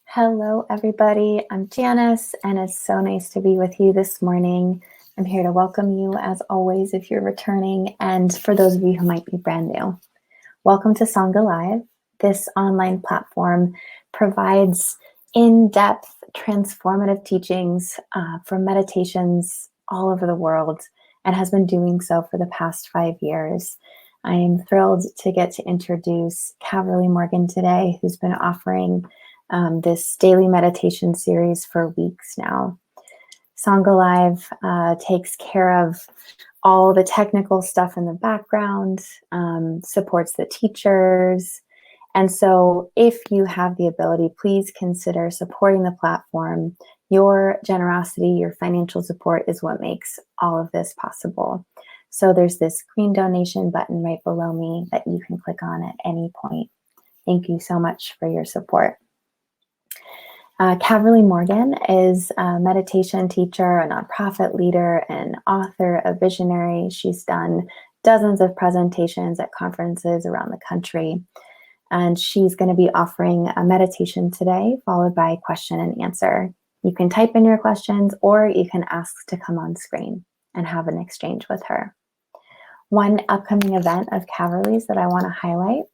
Hello, everybody. I'm Janice, and it's so nice to be with you this morning. I'm here to welcome you, as always, if you're returning, and for those of you who might be brand new. Welcome to Sangha Live. This online platform provides in-depth, transformative teachings from meditations all over the world and has been doing so for the past 5 years. I am thrilled to get to introduce Caverly Morgan today, who's been offering this daily meditation series for weeks now. Sangha Live takes care of all the technical stuff in the background, supports the teachers. And so if you have the ability, please consider supporting the platform. Your generosity, your financial support is what makes all of this possible. So there's this green donation button right below me that you can click on at any point. Thank you so much for your support. Caverly Morgan is a meditation teacher, a nonprofit leader, an author, a visionary. She's done dozens of presentations at conferences around the country. And she's going to be offering a meditation today, followed by question and answer. You can type in your questions, or you can ask to come on screen and have an exchange with her. One upcoming event of Caverly's that I want to highlight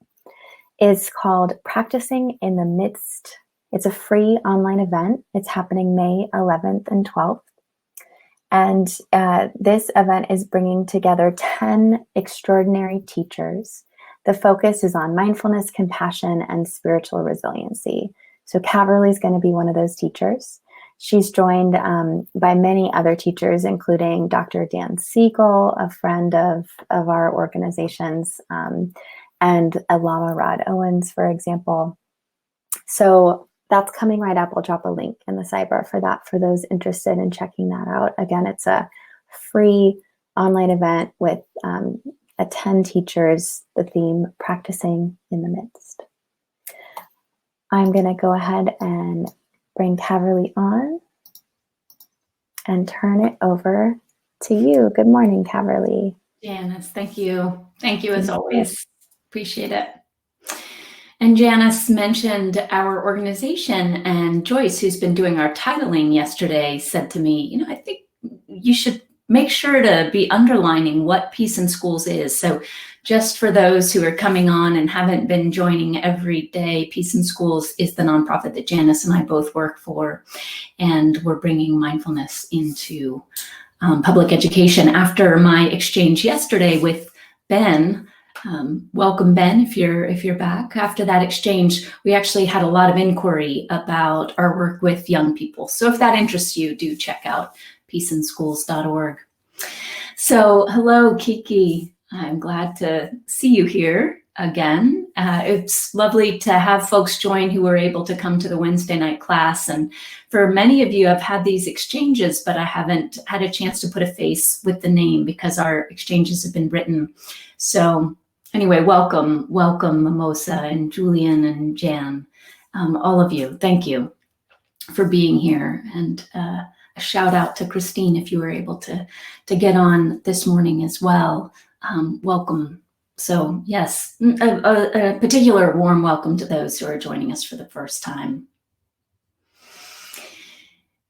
is called Practicing in the Midst. It's a free online event. It's happening May 11th and 12th. And this event is bringing together 10 extraordinary teachers. The focus is on mindfulness, compassion, and spiritual resiliency. So Caverly is going to be one of those teachers. She's joined by many other teachers, including Dr. Dan Siegel, a friend of our organizations, and Lama Rod Owens, for example. So that's coming right up. I'll drop a link in the sidebar for that, for those interested in checking that out. Again, it's a free online event with 10 teachers, the theme, Practicing in the Midst. I'm going to go ahead and bring Caverly on and turn it over to you. Good morning, Caverly. Janice, thank you. Thank you as always. Appreciate it. And Janice mentioned our organization, and Joyce, who's been doing our titling yesterday, said to me, I think you should make sure to be underlining what Peace in Schools is. So just for those who are coming on and haven't been joining every day, Peace in Schools is the nonprofit that Janice and I both work for, and we're bringing mindfulness into public education. After my exchange yesterday with Ben, welcome Ben, if you're back. After that exchange, we actually had a lot of inquiry about our work with young people. So if that interests you, do check out peaceinschools.org. So hello, Kiki. I'm glad to see you here again. It's lovely to have folks join who were able to come to the Wednesday night class. And for many of you, I've had these exchanges, but I haven't had a chance to put a face with the name because our exchanges have been written. So anyway, welcome, Mimosa and Julian and Jan, all of you. Thank you for being here. And a shout out to Christine if you were able to get on this morning as well. Welcome. So yes, a particular warm welcome to those who are joining us for the first time.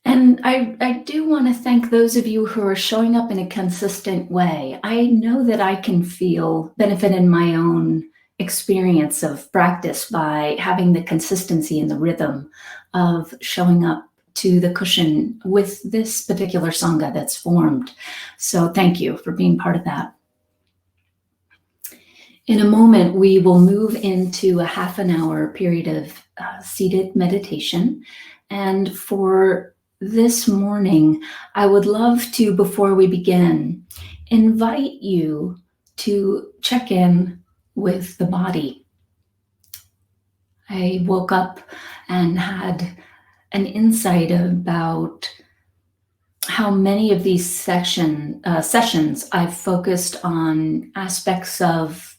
And I do want to thank those of you who are showing up in a consistent way. I know that I can feel benefit in my own experience of practice by having the consistency and the rhythm of showing up to the cushion with this particular Sangha that's formed. So thank you for being part of that. In a moment, we will move into a half an hour period of seated meditation. And for this morning, I would love to, before we begin, invite you to check in with the body. I woke up and had an insight about how many of these sessions I've focused on aspects of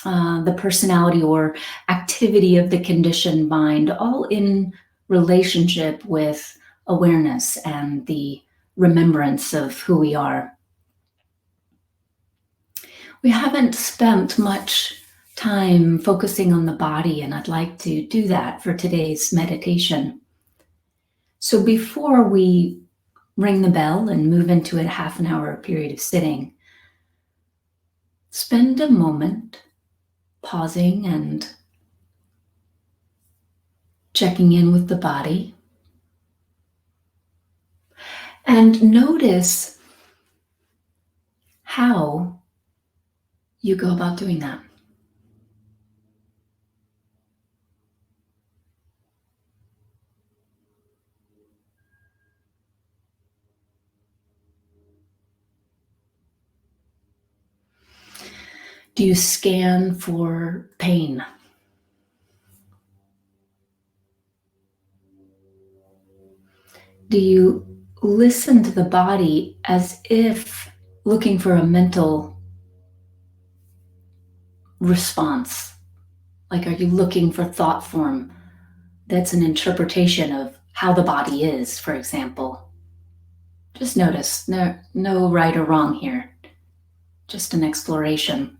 the personality or activity of the conditioned mind, all in relationship with awareness and the remembrance of who we are. We haven't spent much time focusing on the body, and I'd like to do that for today's meditation. So before we ring the bell and move into a half an hour period of sitting, spend a moment pausing and checking in with the body. And notice how you go about doing that. Do you scan for pain? Do you listen to the body as if looking for a mental response? Like, are you looking for thought form that's an interpretation of how the body is, for example? Just notice, no right or wrong here, just an exploration.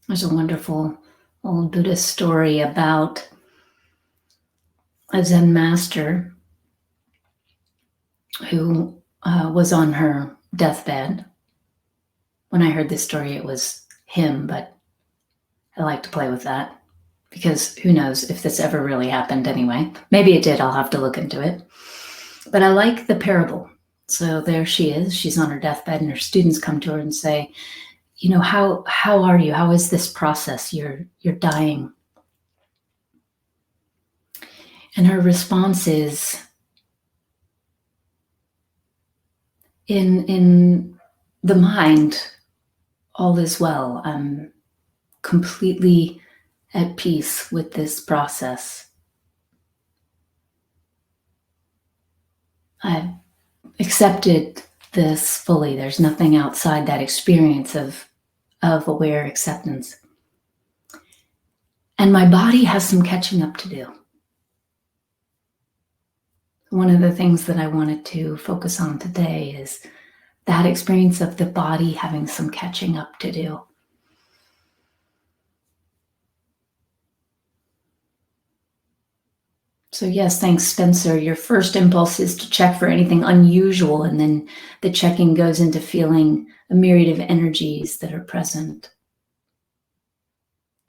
There's a wonderful old Buddhist story about a Zen master who was on her deathbed. When I heard this story, it was him, but I like to play with that because who knows if this ever really happened anyway. Maybe it did, I'll have to look into it. But I like the parable. So there she is, she's on her deathbed, and her students come to her and say, you know, how are you? How is this process? You're dying. And her response is, in the mind, all is well. I'm completely at peace with this process. I've accepted this fully. There's nothing outside that experience of aware acceptance. And my body has some catching up to do. One of the things that I wanted to focus on today is that experience of the body having some catching up to do. So yes, thanks, Spencer. Your first impulse is to check for anything unusual, and then the checking goes into feeling a myriad of energies that are present.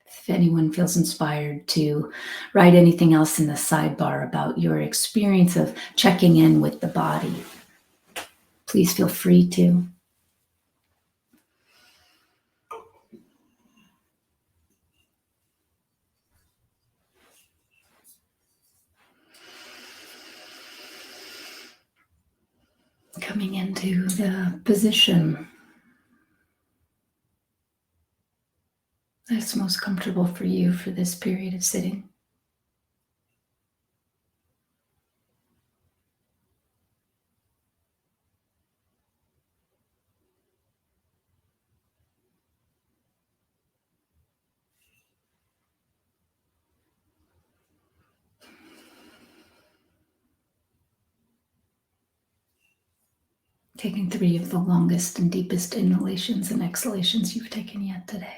If anyone feels inspired to write anything else in the sidebar about your experience of checking in with the body, please feel free to. Coming into the position that's most comfortable for you for this period of sitting. Taking 3 of the longest and deepest inhalations and exhalations you've taken yet today.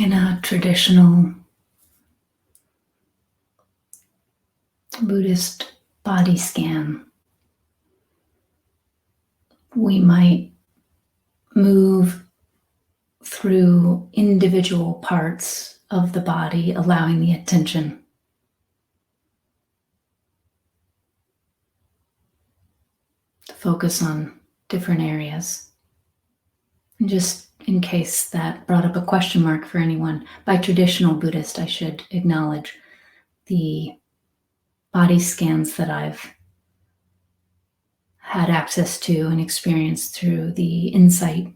In a traditional Buddhist body scan, we might move through individual parts of the body, allowing the attention to focus on different areas. And just in case that brought up a question mark for anyone, by traditional Buddhist, I should acknowledge the body scans that I've had access to and experienced through the insight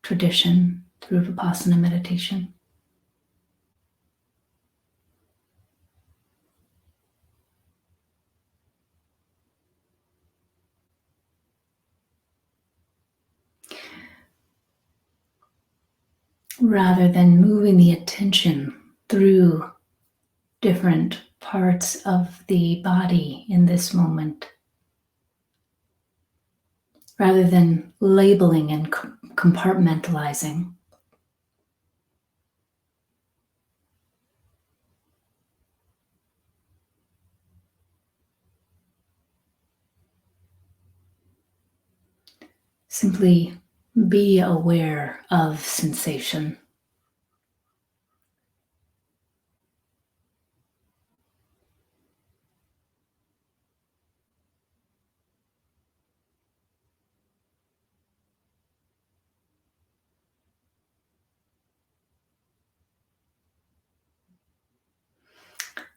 tradition, through Vipassana meditation. Rather than moving the attention through different parts of the body in this moment, rather than labeling and compartmentalizing, simply be aware of sensation.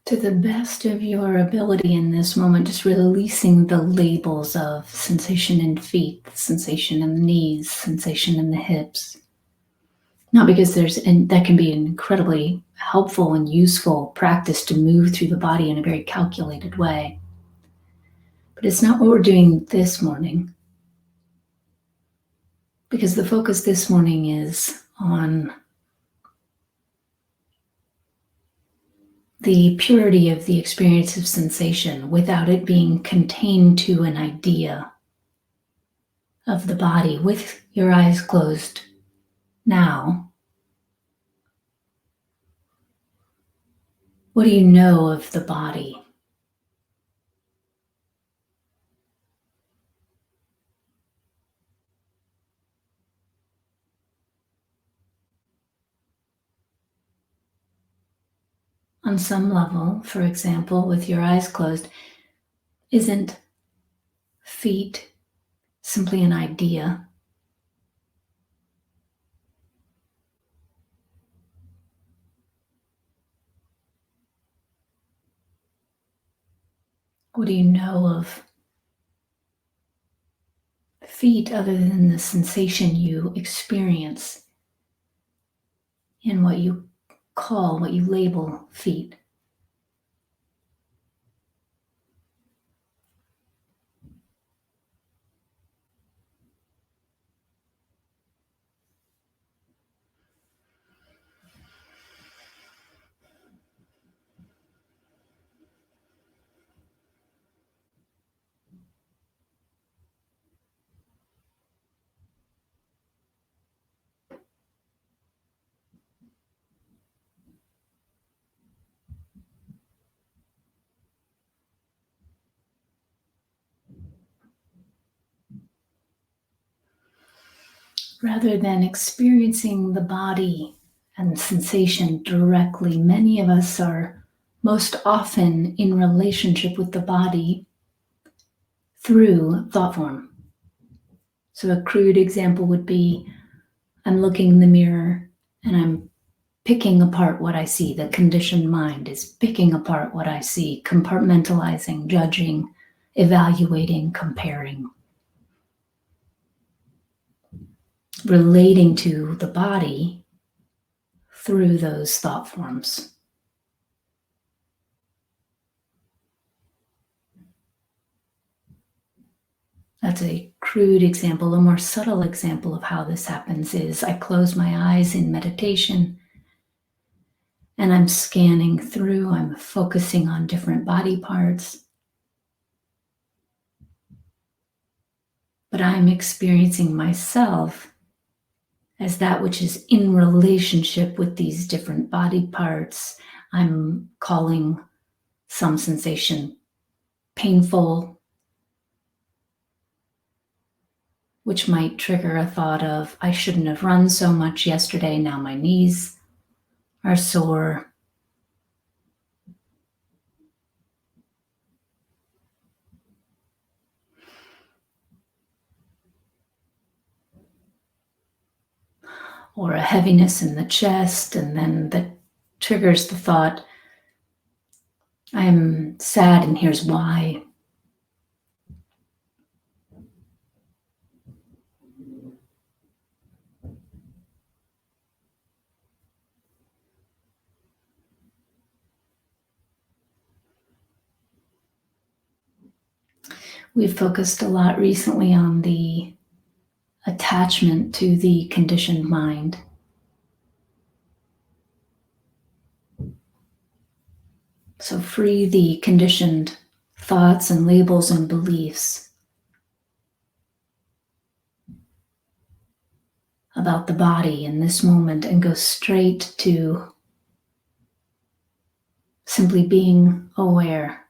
To the best of your ability in this moment, just releasing the labels of sensation in feet, sensation in the knees, sensation in the hips. Not because that can be an incredibly helpful and useful practice to move through the body in a very calculated way. But it's not what we're doing this morning. Because the focus this morning is on the purity of the experience of sensation without it being contained to an idea of the body. With your eyes closed now, what do you know of the body? On some level, for example, with your eyes closed, isn't feet simply an idea? What do you know of feet other than the sensation you experience in what you label feet? Rather than experiencing the body and sensation directly, many of us are most often in relationship with the body through thought form. So a crude example would be, I'm looking in the mirror and I'm picking apart what I see. The conditioned mind is picking apart what I see, compartmentalizing, judging, evaluating, comparing. Relating to the body through those thought forms. That's a crude example. A more subtle example of how this happens is I close my eyes in meditation and I'm scanning through, I'm focusing on different body parts. But I'm experiencing myself as that which is in relationship with these different body parts. I'm calling some sensation painful, which might trigger a thought of, I shouldn't have run so much yesterday, now my knees are sore. Or a heaviness in the chest, and then that triggers the thought, I'm sad and here's why. We've focused a lot recently on the attachment to the conditioned mind. So free the conditioned thoughts and labels and beliefs about the body in this moment and go straight to simply being aware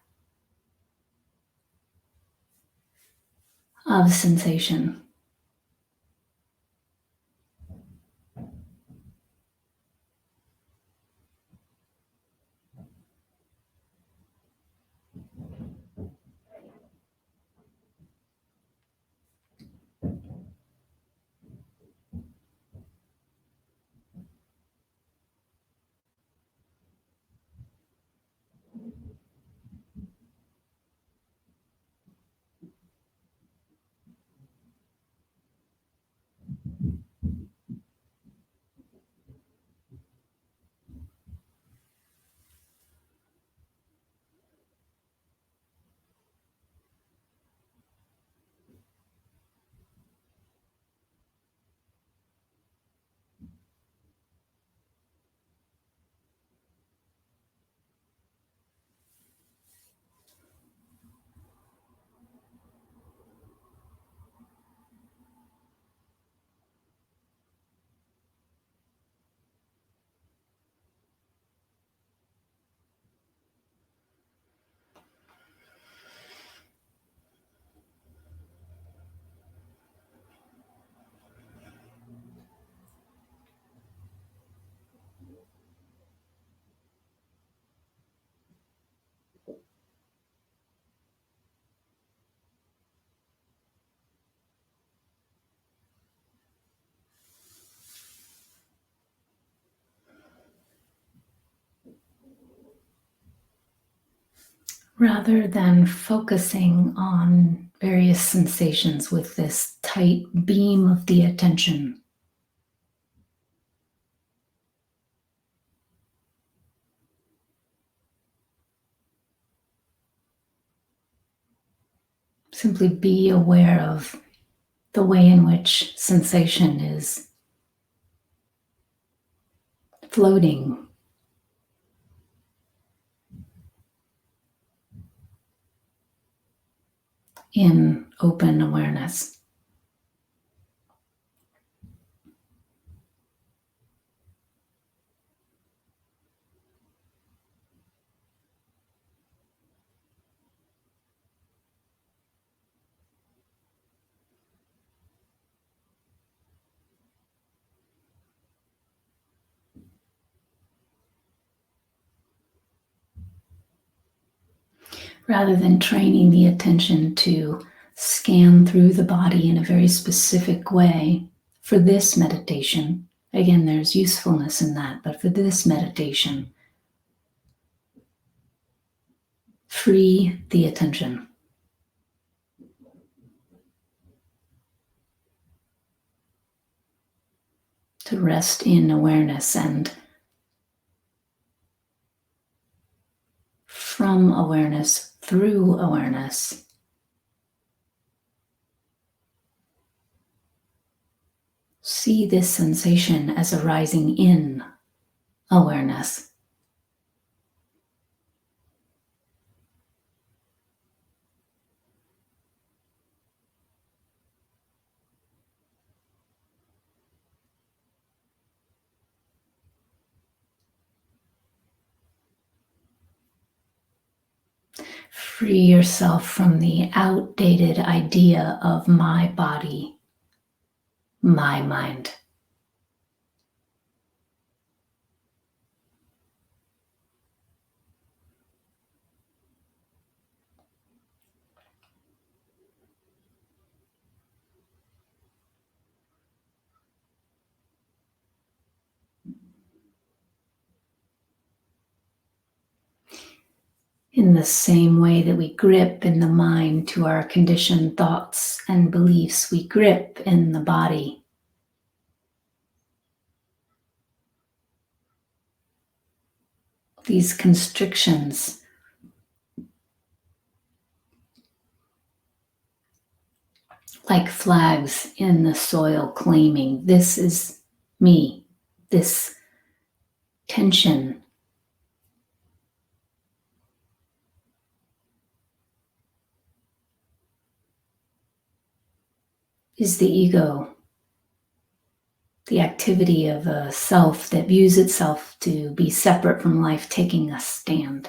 of sensation. Rather than focusing on various sensations with this tight beam of the attention, simply be aware of the way in which sensation is floating in open awareness. Rather than training the attention to scan through the body in a very specific way for this meditation. Again, there's usefulness in that, but for this meditation, free the attention. To rest in awareness, and from awareness through awareness, see this sensation as arising in awareness. Free yourself from the outdated idea of my body, my mind. In the same way that we grip in the mind to our conditioned thoughts and beliefs, we grip in the body. These constrictions like flags in the soil claiming, this is me, this tension is the ego, the activity of a self that views itself to be separate from life, taking a stand.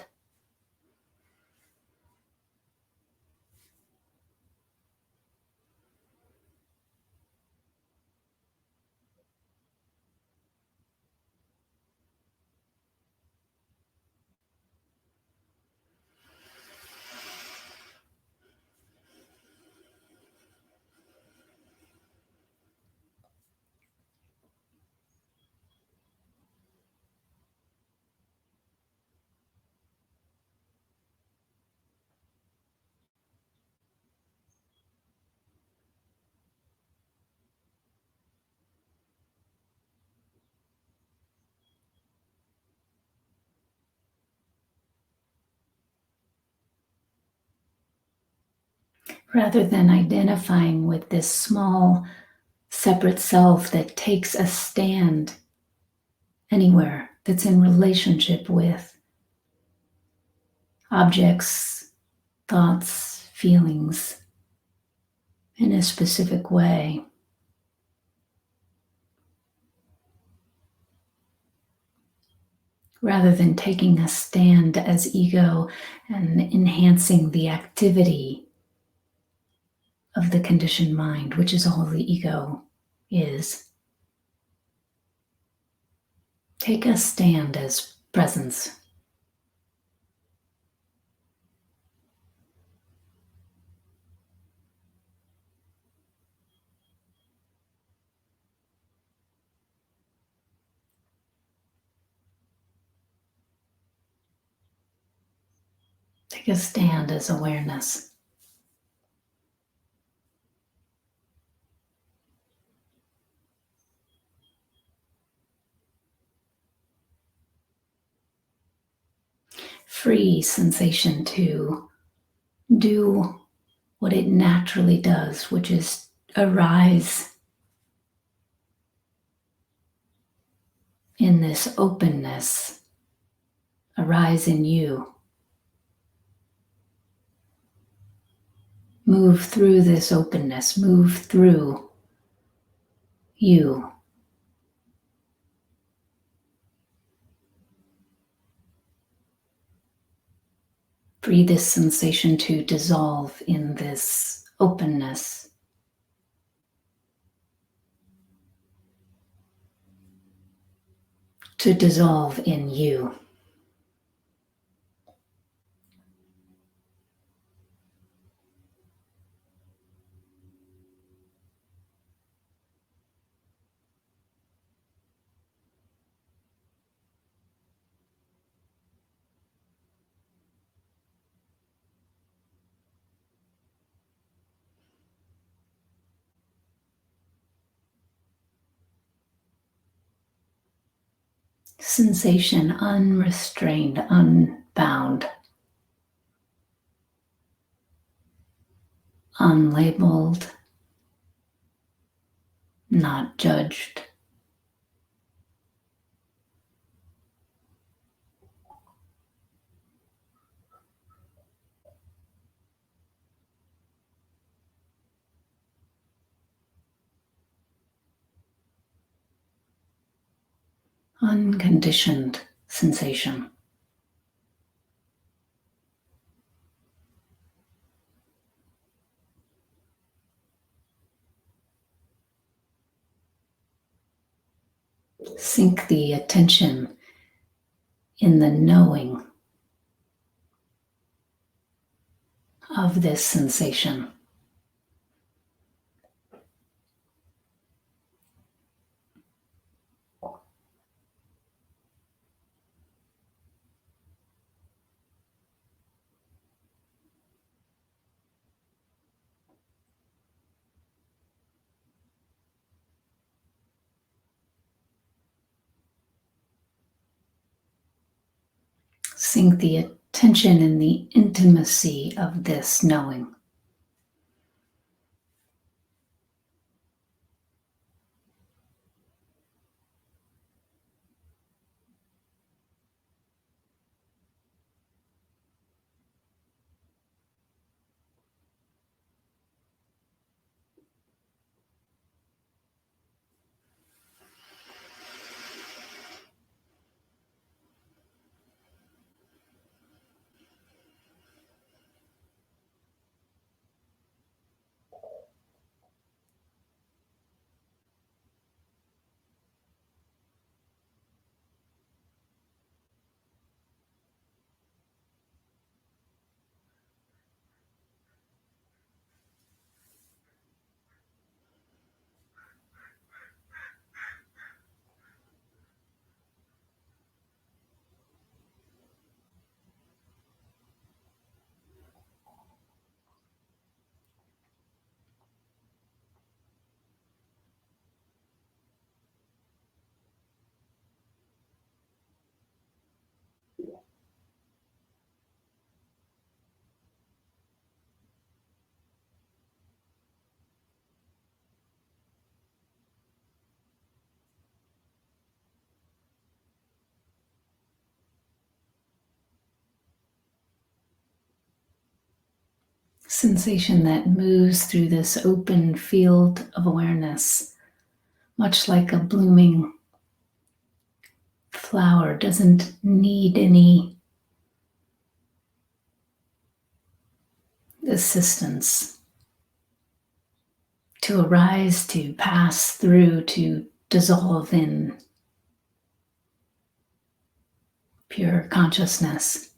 Rather than identifying with this small, separate self that takes a stand anywhere, that's in relationship with objects, thoughts, feelings in a specific way. Rather than taking a stand as ego and enhancing the activity of the conditioned mind, which is all the ego is. Take a stand as presence. Take a stand as awareness. Free sensation to do what it naturally does, which is arise in this openness, arise in you. Move through this openness, move through you. Free this sensation to dissolve in this openness. To dissolve in you. Sensation unrestrained, unbound, unlabeled, not judged. Unconditioned sensation. Sink the attention in the knowing of this sensation. Sink the attention in the intimacy of this knowing. Sensation that moves through this open field of awareness, much like a blooming flower doesn't need any assistance to arise, to pass through, to dissolve in pure consciousness.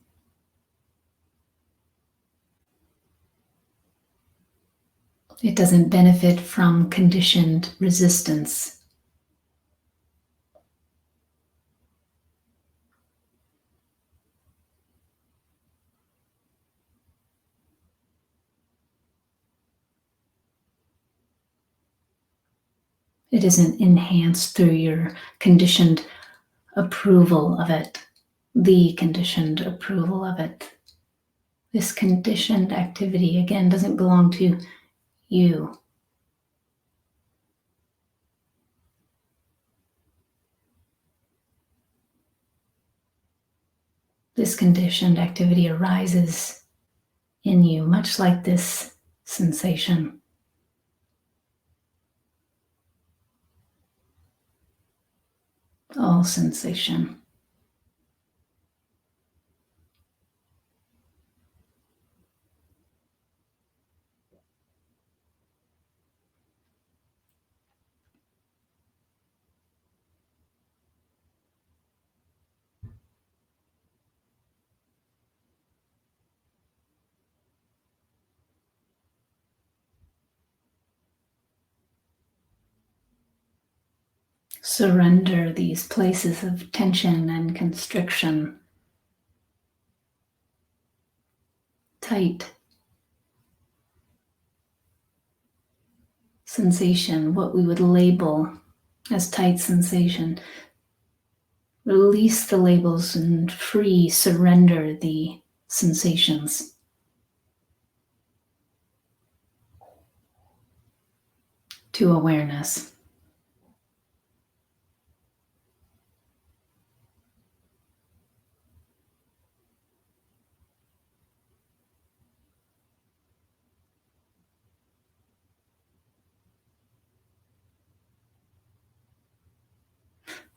It doesn't benefit from conditioned resistance. It isn't enhanced through your conditioned approval of it, the conditioned approval of it. This conditioned activity, again, doesn't belong to you. This conditioned activity arises in you, much like this sensation. All sensation. Surrender these places of tension and constriction, tight sensation, what we would label as tight sensation. Release the labels and surrender the sensations. To awareness.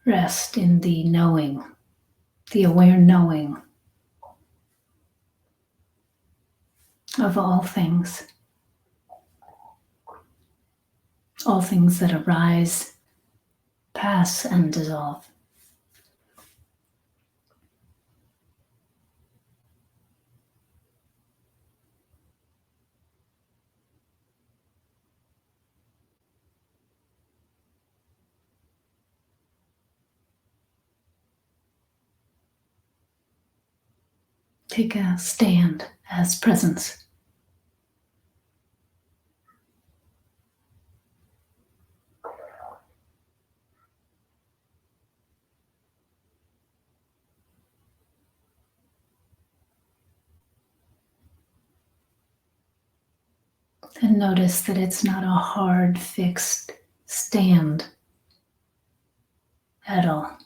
Rest in the knowing, the aware knowing of all things that arise pass and dissolve. Take a stand as presence. And notice that it's not a hard, fixed stand at all.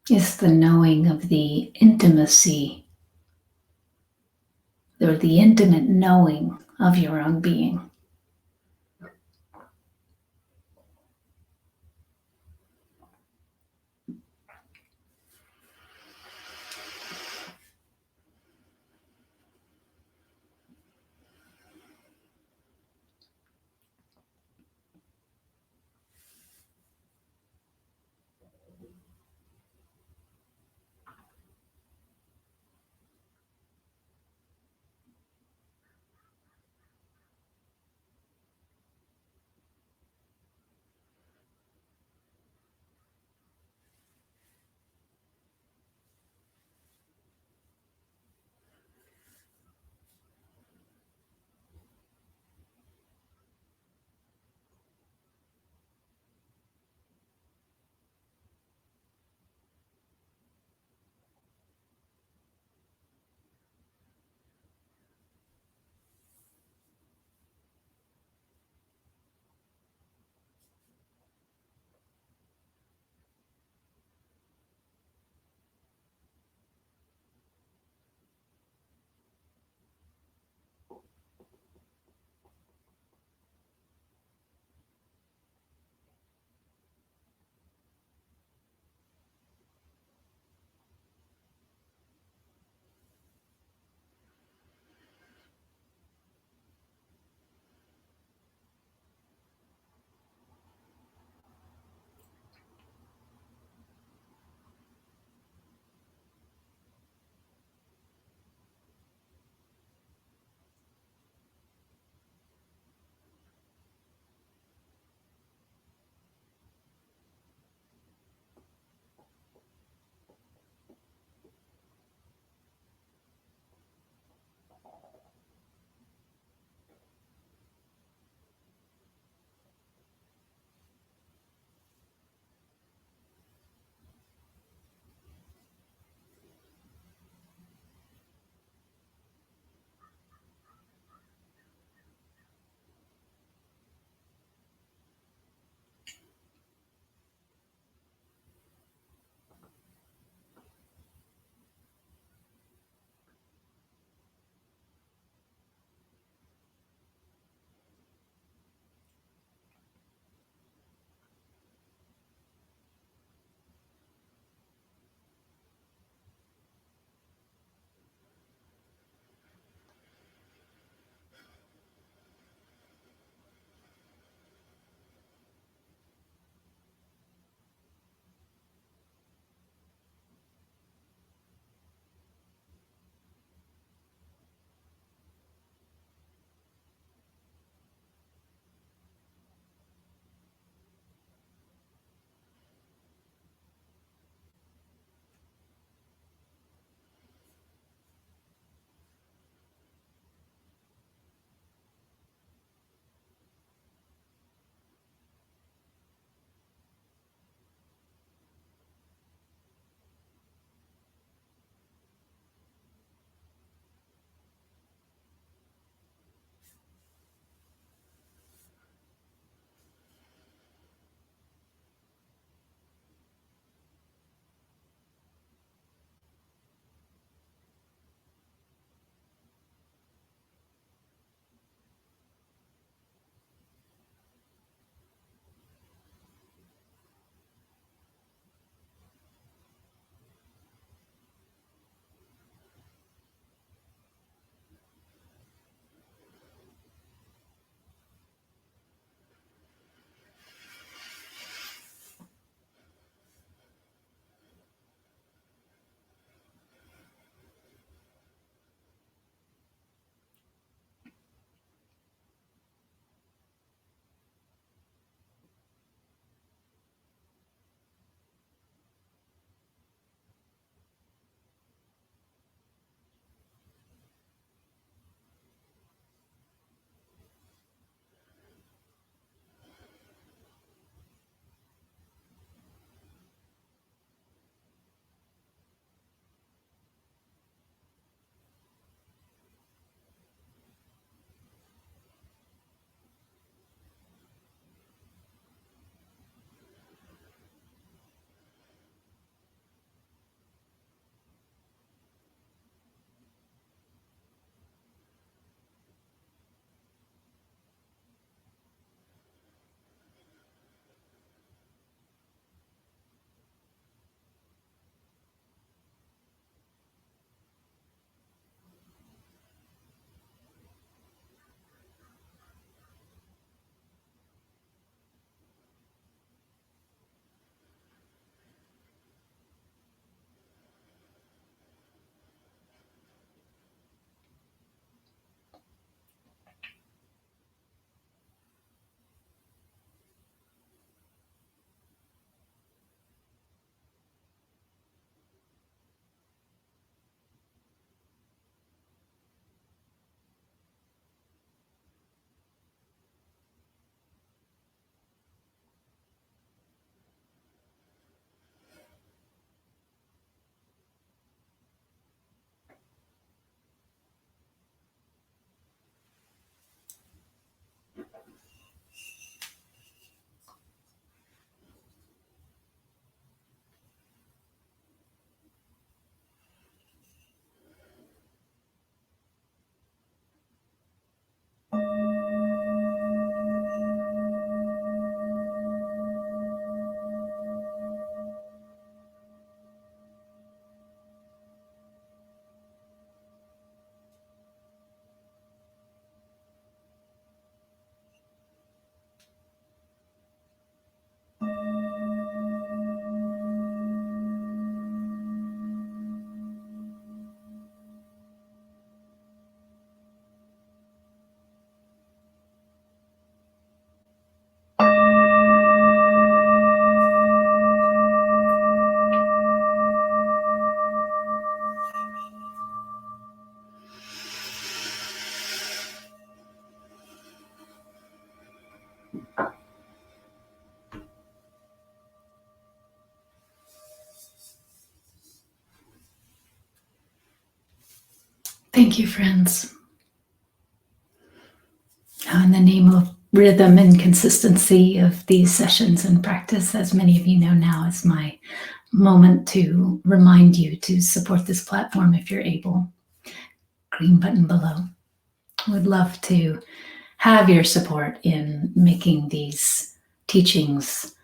It's the knowing of the intimacy, or the intimate knowing of your own being. Thank you, friends. Now, in the name of rhythm and consistency of these sessions and practice, as many of you know now, is my moment to remind you to support this platform if you're able. Green button below. I would love to have your support in making these teachings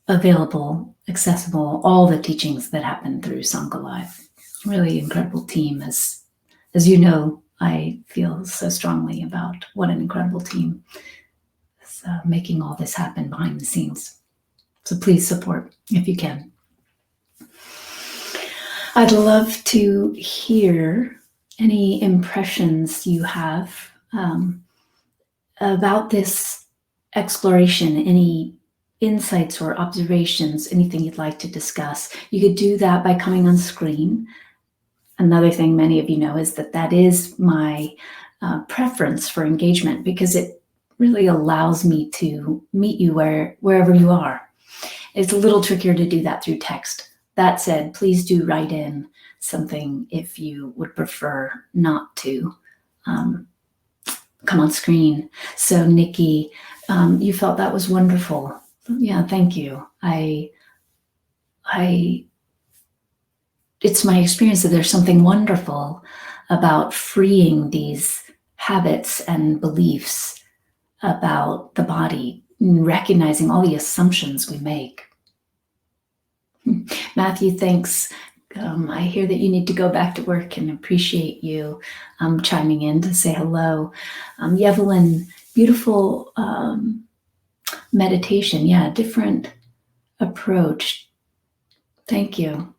available, accessible, all the teachings that happen through Sangha Live. Really incredible team. As you know, I feel so strongly about what an incredible team is making all this happen behind the scenes. So please support if you can. I'd love to hear any impressions you have about this exploration, any insights or observations, anything you'd like to discuss. You could do that by coming on screen. Another thing many of you know is that is my preference for engagement, because it really allows me to meet you wherever you are. It's a little trickier to do that through text. That said, please do write in something if you would prefer not to come on screen. So Nikki, you felt that was wonderful. Yeah, thank you. It's my experience that there's something wonderful about freeing these habits and beliefs about the body, recognizing all the assumptions we make. Matthew, thanks. I hear that you need to go back to work and appreciate you chiming in to say hello. Evelyn, beautiful meditation. Yeah, different approach. Thank you.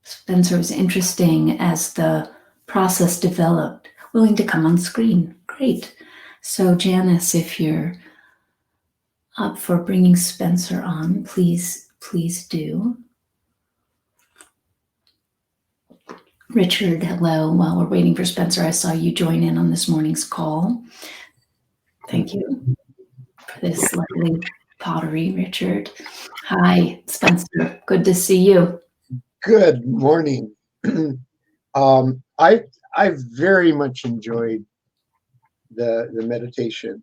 Spencer, it was interesting as the process developed. Willing to come on screen. Great. So Janice, if you're up for bringing Spencer on, please do. Richard, hello. While we're waiting for Spencer, I saw you join in on this morning's call. Thank you for this lovely pottery, Richard. Hi, Spencer. Good to see you. Good morning. I very much enjoyed the meditation,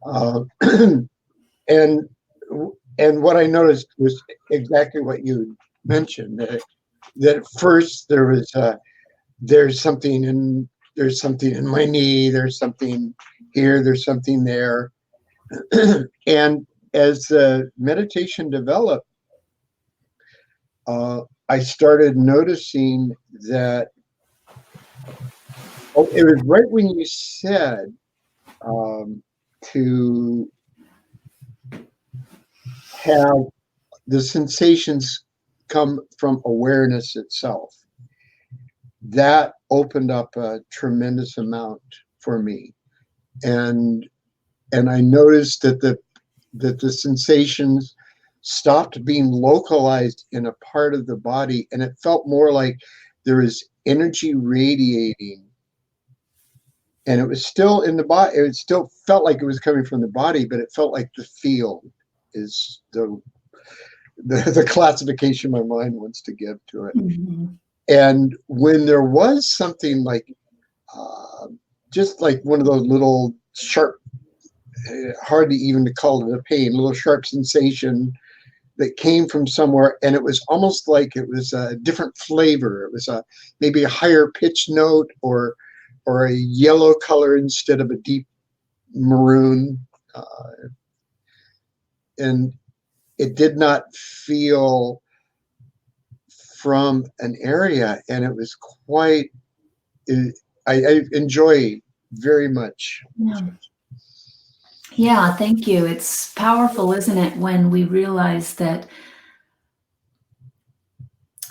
and what I noticed was exactly what you mentioned. That at first there was there's something in my knee, there's something here, there's something there, and as the meditation developed, I started noticing that. Oh, it was right when you said to have the sensations come from awareness itself. That opened up a tremendous amount for me, and I noticed that the sensations stopped being localized in a part of the body, and it felt more like there was energy radiating, and it was still in the body. It still felt like it was coming from the body, but it felt like the field is the classification my mind wants to give to it. Mm-hmm. And when there was something like just like one of those little sharp, hardly even to call it a pain, little sharp sensation that came from somewhere, and it was almost like it was a different flavor. It was maybe a higher pitch note or a yellow color instead of a deep maroon, and it did not feel from an area, and it was quite. I enjoy very much. Yeah, thank you. It's powerful, isn't it, when we realize that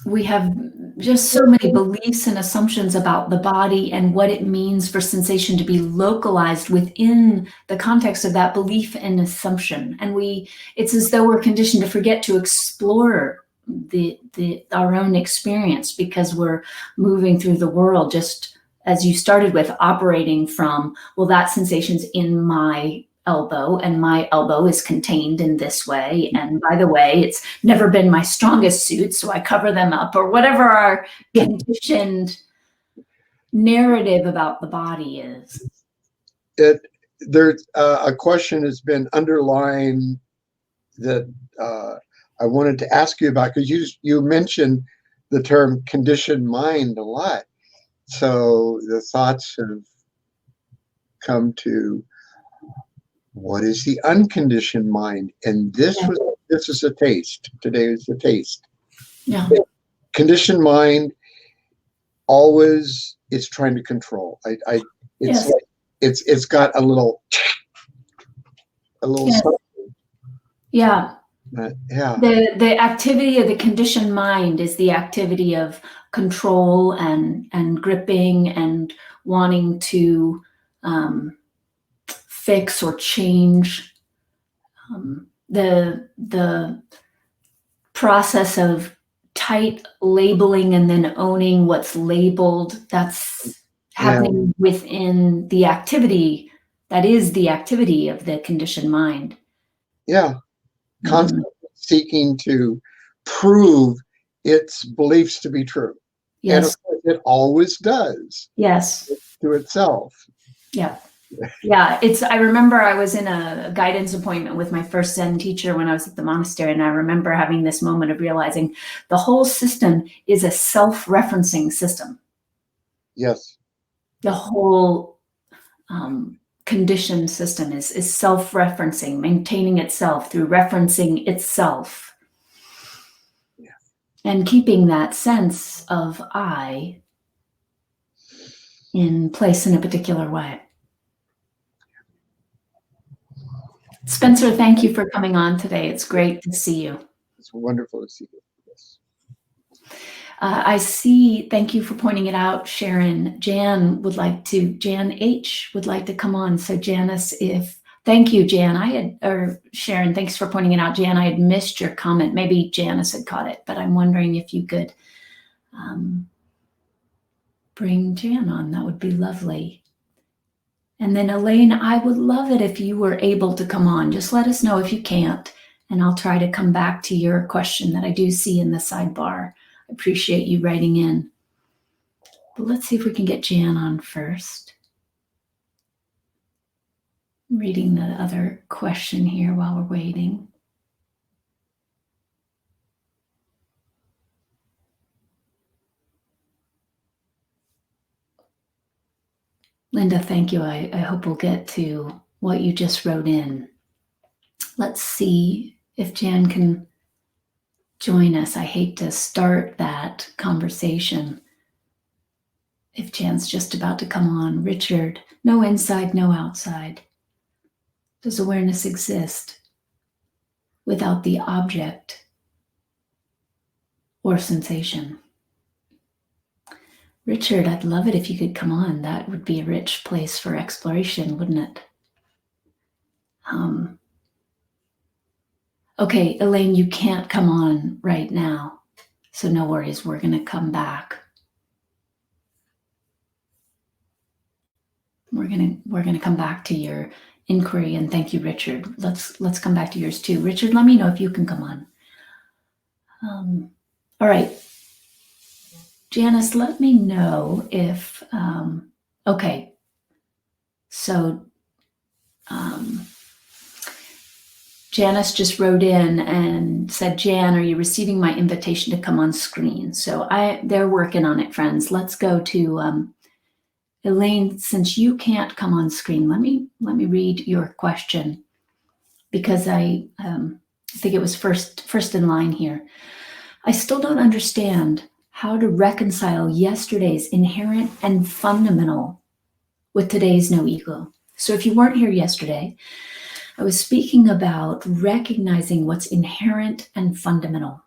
we have just so many beliefs and assumptions about the body and what it means for sensation to be localized within the context of that belief and assumption. And it's as though we're conditioned to forget to explore our own experience, because we're moving through the world just as you started with, operating from, well, that sensation's in my elbow and my elbow is contained in this way. And by the way, it's never been my strongest suit, so I cover them up, or whatever our conditioned narrative about the body is. There's a question has been underlying that I wanted to ask you about, because you mentioned the term conditioned mind a lot. So the thoughts have come to, what is the unconditioned mind? And this is a taste. Today is the taste. Yeah. Conditioned mind always is trying to control. It's like it's got a little something. Yeah. Yeah. The activity of the conditioned mind is the activity of control and gripping and wanting to fix or change. The process of tight labeling and then owning what's labeled, that's happening within the activity that is the activity of the conditioned mind. Yeah. Constantly seeking to prove its beliefs to be true. Yes. And of course, it always does. Yes. To itself. Yeah. Yeah. I remember I was in a guidance appointment with my first Zen teacher when I was at the monastery. And I remember having this moment of realizing the whole system is a self-referencing system. Yes. The whole conditioned system is self-referencing, maintaining itself through referencing itself. Yeah. And keeping that sense of I in place in a particular way. Spencer, thank you for coming on today. It's great to see you. It's wonderful to see you. Yes. I see, thank you for pointing it out, Sharon. Jan H would like to come on. So Janice, thank you, Jan. Sharon, thanks for pointing it out. Jan, I had missed your comment. Maybe Janice had caught it, but I'm wondering if you could bring Jan on. That would be lovely. And then Elaine, I would love it if you were able to come on. Just let us know if you can't, and I'll try to come back to your question that I do see in the sidebar. I appreciate you writing in. But let's see if we can get Jan on first. I'm reading the other question here while we're waiting. Linda, thank you. I hope we'll get to what you just wrote in. Let's see if Jan can join us. I hate to start that conversation if Jan's just about to come on. Richard, no inside, no outside. Does awareness exist without the object or sensation? Richard, I'd love it if you could come on. That would be a rich place for exploration, wouldn't it? Okay, Elaine, you can't come on right now, so no worries. We're going to come back. We're gonna come back to your inquiry, and thank you, Richard. Let's come back to yours too. Richard, let me know if you can come on. All right. Janice, let me know if, okay. So Janice just wrote in and said, Jan, are you receiving my invitation to come on screen? So they're working on it, friends. Let's go to Elaine, since you can't come on screen, let me read your question, because I think it was first in line here. I still don't understand how to reconcile yesterday's inherent and fundamental with today's no ego. So if you weren't here yesterday, I was speaking about recognizing what's inherent and fundamental.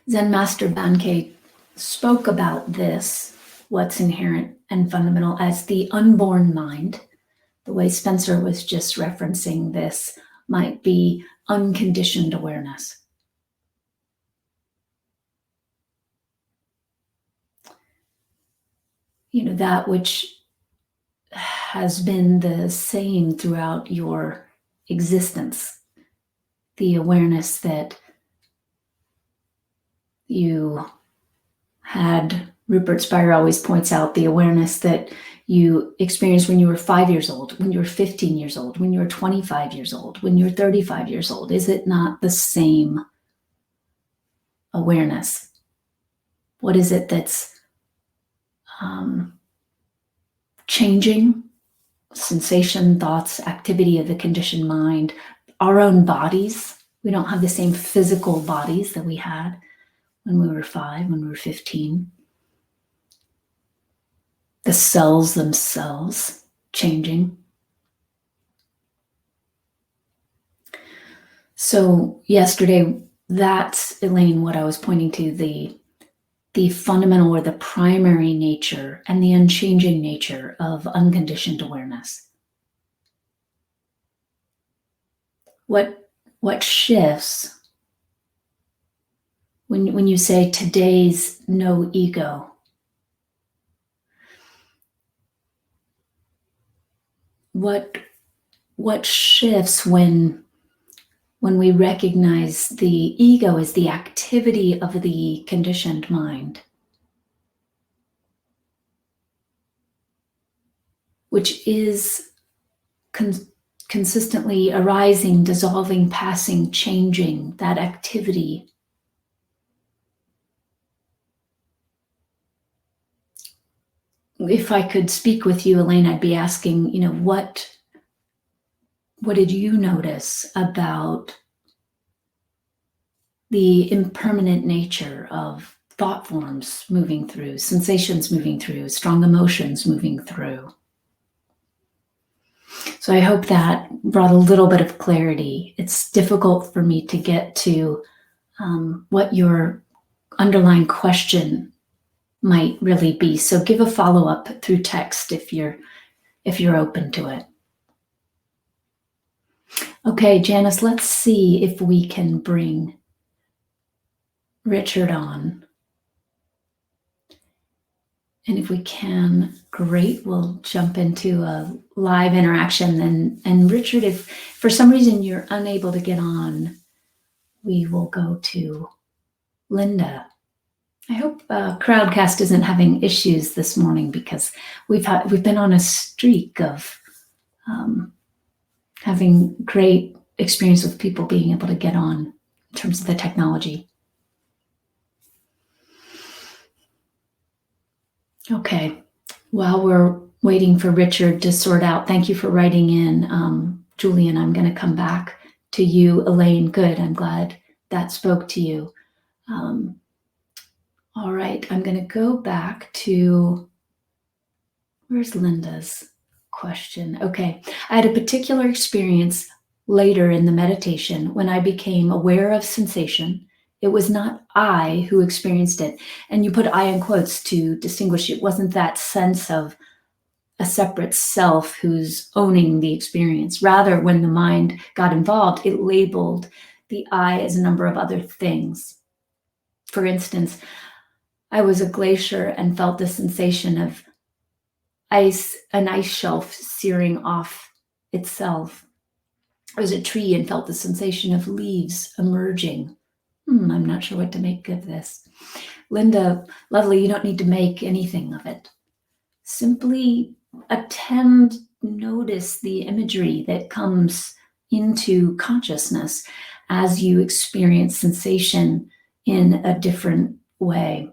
Zen Master Bankei spoke about this, what's inherent and fundamental, as the unborn mind. The way Spencer was just referencing this might be unconditioned awareness. that which has been the same throughout your existence. The awareness that you had, Rupert Spire always points out, the awareness that you experienced when you were 5 years old, when you were 15 years old, when you were 25 years old, when you're 35 years old. Is it not the same awareness? What is it that's changing? Sensation, thoughts, activity of the conditioned mind, our own bodies. We don't have the same physical bodies that we had when we were 5, when we were 15. The cells themselves changing. So yesterday, that's, Elaine, what I was pointing to, the fundamental or the primary nature and the unchanging nature of unconditioned awareness. What shifts when you say today's no ego? What shifts when we recognize the ego as the activity of the conditioned mind, which is consistently arising, dissolving, passing, changing, that activity. If I could speak with you, Elaine, I'd be asking, what did you notice about the impermanent nature of thought forms moving through, sensations moving through, strong emotions moving through? So I hope that brought a little bit of clarity. It's difficult for me to get to what your underlying question might really be. So give a follow-up through text if you're open to it. Okay, Janice, let's see if we can bring Richard on. And if we can, great, we'll jump into a live interaction. And Richard, if for some reason you're unable to get on, we will go to Linda. I hope Crowdcast isn't having issues this morning, because we've been on a streak of having great experience with people being able to get on in terms of the technology. Okay, while we're waiting for Richard to sort out, thank you for writing in. Julian, I'm going to come back to you. Elaine, good, I'm glad that spoke to you. All right, I'm going to go back to, where's Linda's question? Okay, I had a particular experience later in the meditation when I became aware of sensation. It was not I who experienced it. And you put I in quotes to distinguish. It wasn't that sense of a separate self who's owning the experience. Rather, when the mind got involved, it labeled the I as a number of other things. For instance, I was a glacier and felt the sensation of ice, an ice shelf searing off itself. I was a tree and felt the sensation of leaves emerging. I'm not sure what to make of this. Linda, lovely, you don't need to make anything of it. Simply attend, notice the imagery that comes into consciousness as you experience sensation in a different way.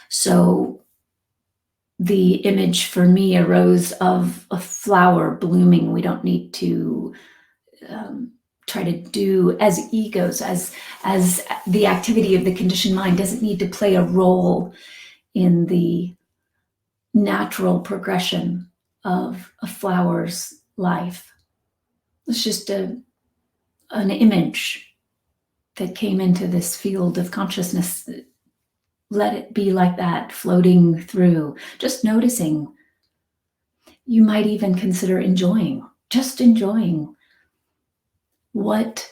So the image for me arose of a flower blooming. We don't need to try to do as egos, as the activity of the conditioned mind doesn't need to play a role in the natural progression of a flower's life. It's just an image that came into this field of consciousness. Let it be like that, floating through, just noticing. You might even consider enjoying, just enjoying what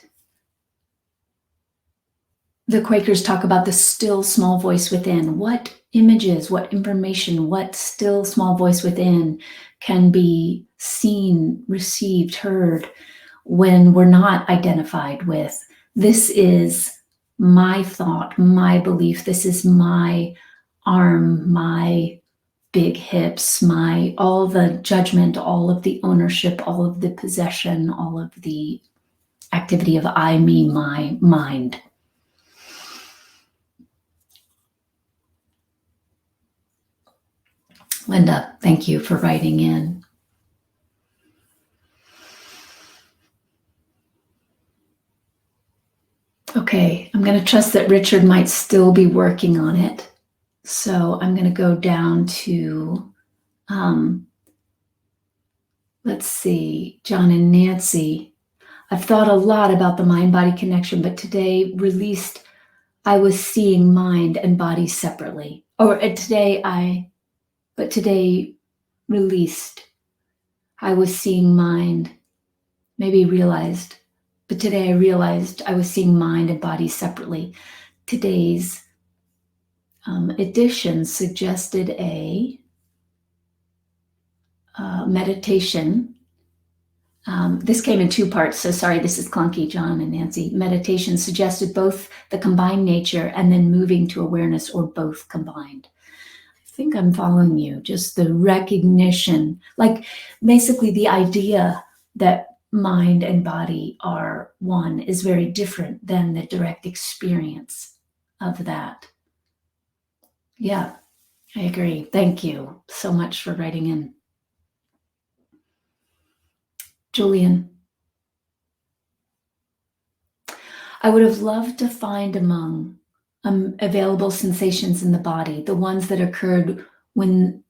the Quakers talk about the still small voice within. What images, what information, what still small voice within can be seen, received, heard when we're not identified with, this is my thought, my belief, this is my arm, my big hips, my all the judgment, all of the ownership, all of the possession, all of the activity of I, me, my mind. Linda, thank you for writing in. Okay, I'm going to trust that Richard might still be working on it. So I'm going to go down to, let's see, John and Nancy. I've thought a lot about the mind-body connection, but today I was seeing mind and body separately. Today released, I was seeing mind, maybe realized, but today I realized I was seeing mind and body separately. Today's edition suggested a meditation. This came in two parts, so sorry, this is clunky, John and Nancy. Meditation suggested both the combined nature and then moving to awareness, or both combined. I think I'm following you, just the recognition, like basically the idea that mind and body are one is very different than the direct experience of that. Yeah, I agree. Thank you so much for writing in. Julian. I would have loved to find among available sensations in the body, the ones that occurred when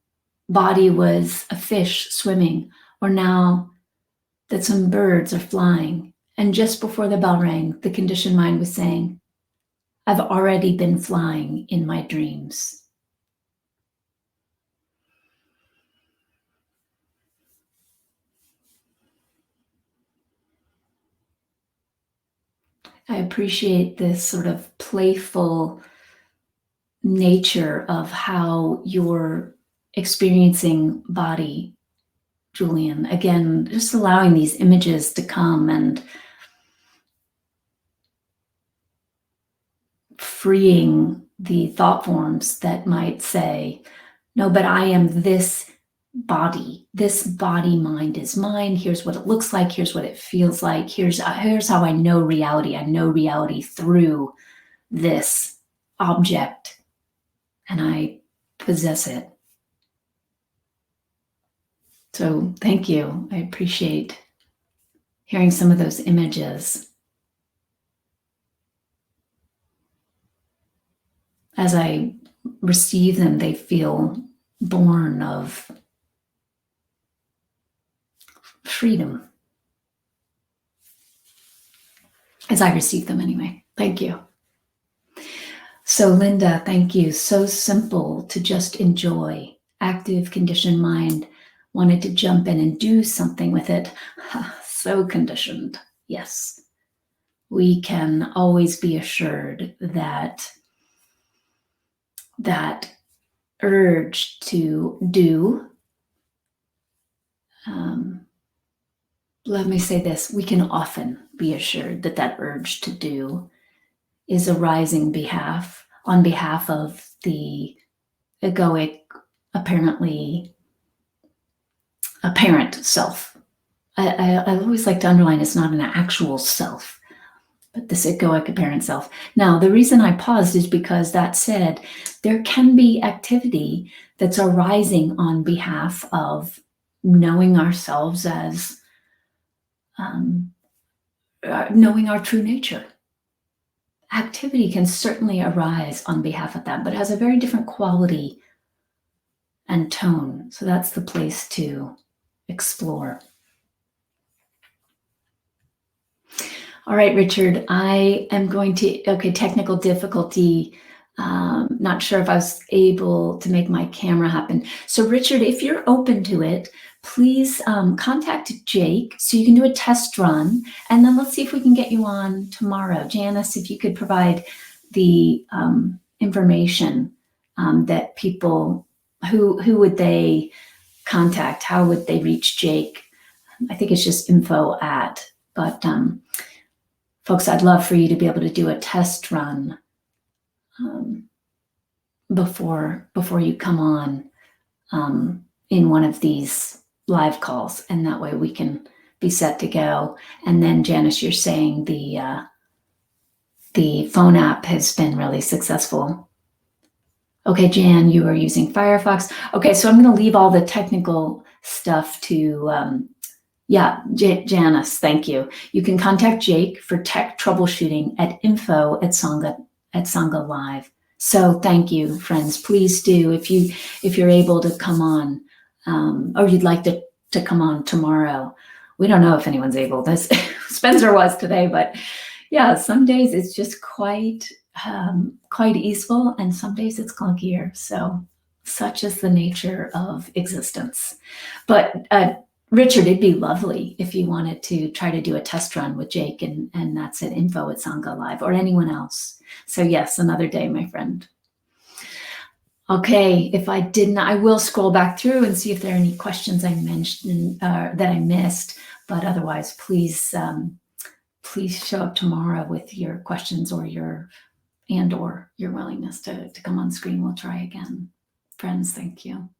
body was a fish swimming, or now that some birds are flying. And just before the bell rang, the conditioned mind was saying, I've already been flying in my dreams. I appreciate this sort of playful nature of how you're experiencing body, Julian. Again, just allowing these images to come and freeing the thought forms that might say, no, but I am this body. This body mind is mine. Here's what it looks like. Here's what it feels like. Here's how I know reality. I know reality through this object, and I possess it. So thank you. I appreciate hearing some of those images. As I receive them, they feel born of freedom. As I receive them anyway. Thank you. So Linda, thank you. So simple to just enjoy. Active, conditioned mind wanted to jump in and do something with it. So conditioned. Yes. We can always be assured that that urge to do, let me say this, we can often be assured that that urge to do is arising on behalf of the egoic, apparently apparent self. I always like to underline it's not an actual self, but this egoic apparent self. Now, the reason I paused is because that said, there can be activity that's arising on behalf of knowing ourselves as knowing our true nature. Activity can certainly arise on behalf of that, but it has a very different quality and tone. So that's the place to explore. All right, Richard, I am going to, technical difficulty. Not sure if I was able to make my camera happen. So Richard, if you're open to it, please contact Jake so you can do a test run, and then let's see if we can get you on tomorrow. Janice, if you could provide the information that people, who would they contact? How would they reach Jake? I think it's just info at, but folks, I'd love for you to be able to do a test run before you come on in one of these live calls, and that way we can be set to go. And then Janice, you're saying the phone app has been really successful. Okay, Jan, you are using Firefox. Okay, so I'm going to leave all the technical stuff to, Janice, thank you. You can contact Jake for tech troubleshooting at info@Sangha Live. So thank you, friends. Please do, if you're able to come on, or you'd like to come on tomorrow. We don't know if anyone's able. This Spencer was today, but yeah, some days it's just quite easeful, and some days it's clunkier. So such is the nature of existence. But Richard, it'd be lovely if you wanted to try to do a test run with Jake, and that's at info@Sangha Live, or anyone else. So yes, another day, my friend. Okay, if I didn't, I will scroll back through and see if there are any questions I mentioned that I missed. But otherwise, please show up tomorrow with your questions or your willingness to come on screen. We'll try again. Friends, thank you.